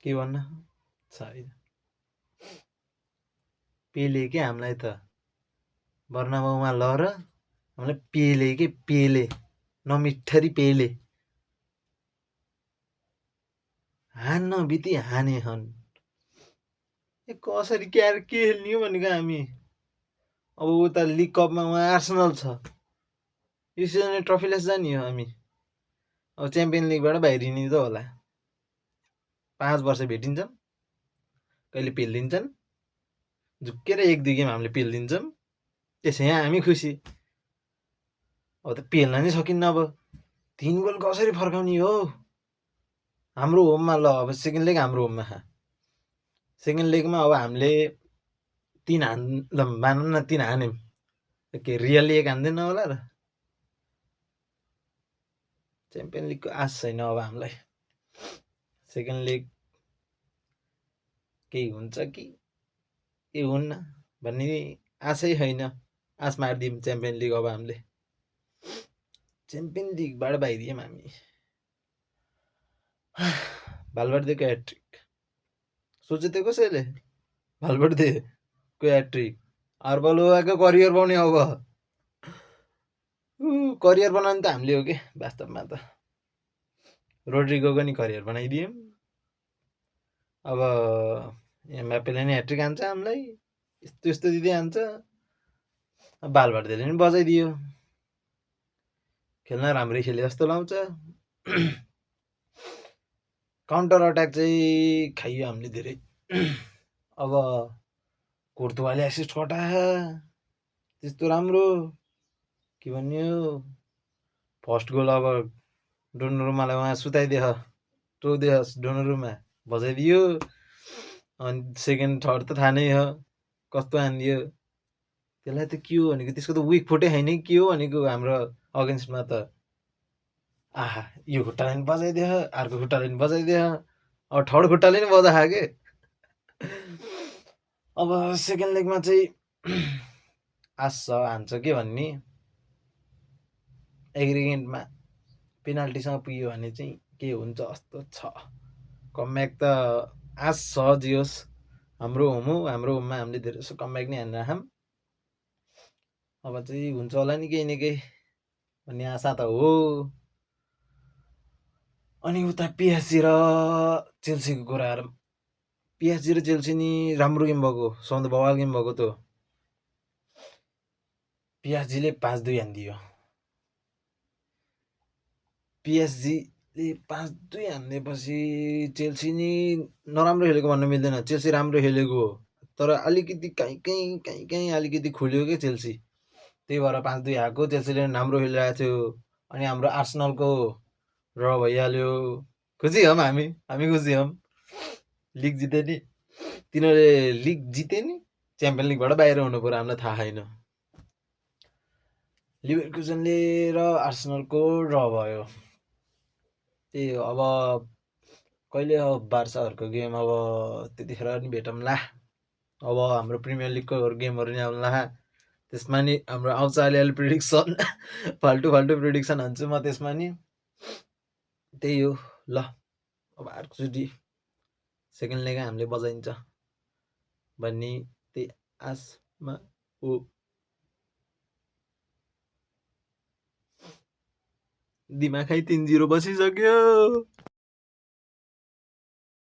के भन्न छैन। पेले के हामीलाई त बर्नाबाउमा लहर हामीलाई पेले के पेले नमिठरी पेले हान्न बित्ति हाने हन्। कसरी क्यार के खेल्ने हो भनेको हामी। अब उता लिग कपमा उहाँ आर्सेनल छ, यो सिजन ट्रफीलेस जाने हो हामी। अब च्याम्पियन लिगबाट बाहिरिने त होला। 5 वर्ष भेटिन्छन्, कहिले पेलिदिन्छन्, झुक्केर 1-2 गेम हामीले पेलिदिन्छौँ, त्यसै हामी खुसी। अब त पेल्न नै सकिन्न। अब 3 गोल कसरी फर्काउने हो हाम्रो होममा। ल अब सेकेन्ड लेग हाम्रो होममा सेकेन्ड लेगमा अब हामीले 3 मानौँ न 3 हान्यौँ, के रियली 1 हान्दैन होला र। च्याम्पियन लिगको आश छैन अब हामीलाई। सेकेन्ड लेग केही हुन्छ कि के हुन्न भन्ने आशै छैन। आश मारिदियौँ च्याम्पियन लिग। अब हामीले च्याम्पियन लिगबाट बाहिरियौँ हामी। भालभर्देको ह्याट्रिक सोचे थियो कसैले? भालभर्देको ह्याट्रिक अर्बलोवाको करियर बन्यो। अब करियर बनाउनु त हामीले हो कि वास्तवमा त रोड्रिगोको नि करियर बनाइदियौँ। अब एमबापेले नि ह्याट्रिक हान्छ हामीलाई, यस्तो यस्तो दिँदै हान्छ। भालभर्देले नि बजाइदियो, खेल्न राम्रै खेले जस्तो लाउँछ। काउन्टर अट्याक चाहिँ खाइयो हामीले धेरै। अब कोर्तुवाले एसिस्ट कटायो, त्यस्तो राम्रो के भन्यो। फर्स्ट गोल अब डोनोरुमालाई उहाँ सुताइदियो, टोदियो डोनोरुमा बजाइदियो। अनि सेकेन्ड थर्ड त थाहा नै हो कस्तो हानिदियो। त्यसलाई त के हो भनेको, त्यसको त विक फुटै छैन के हो भनेको हाम्रो अगेन्स्टमा त। आहा, यो खुट्टाले नि बजाइदियो, अर्को खुट्टाले नि बजाइदियो, अब थर्ड खुट्टाले नि बजायो के। अब सेकेन्ड लेगमा चाहिँ आश छ हान्छ के भन्ने। एग्रिगेन्टमा पेनाल्टीसँग पुग्यो भने चाहिँ के हुन्छ जस्तो छ। कमब्याक त आश छ जे होस्। हाम्रो होम हो, हाम्रो होममा हामीले धेरै जसो कमब्याक नै हानेर खाऊँ। अब चाहिँ हुन्छ होला नि केही न केही भन्ने आशा त हो। अनि उता पिएसजी र चेल्सीको कुराहरू, पिएसजी र चेल्सी नि राम्रो गेम भएको, सधैँ बवाल गेम भएको त। पिएसजीले 5-2 हानिदियो। पिएसजीले 5-2 हानिदिएपछि चेल्सी नि नराम्रो खेलेको भन्न मिल्दैन, चेल्सी राम्रो खेलेको हो। तर अलिकति कहीँ अलिकति खुल्यो कि चेल्सी, त्यही भएर 5-2 आएको। चेल्सीले राम्रो खेलिरहेको थियो। अनि हाम्रो आर्सेनलको र भइहाल्यो। खुसी हौँ हामी खुसी हौँ। लिग जिते नि, तिनीहरूले लिग जिते नि च्याम्पियन लिगबाट बाहिर हुनु पर्यो, हामीलाई थाहा छैन। लिभरकुजनले र आर्सेनलको ड्र भयो। त्यही हो। अब कहिले अब बार्साहरूको गेम अब त्यतिखेर नि भेटौँला। अब हाम्रो प्रिमियर लिगको गेमहरू नि आउला। त्यसमा नि हाम्रो आउँछ अलिअलि प्रिडिक्सन। फाल्टु प्रिडिक्सन हान्छु म त्यसमा नि। त्यही हो। ल अब अर्कोचोटि सेकेन्ड लेग हामीले बजाइन्छ भन्ने त्यही आशमा हो। दिमाग 3-0 बसिसक्यो।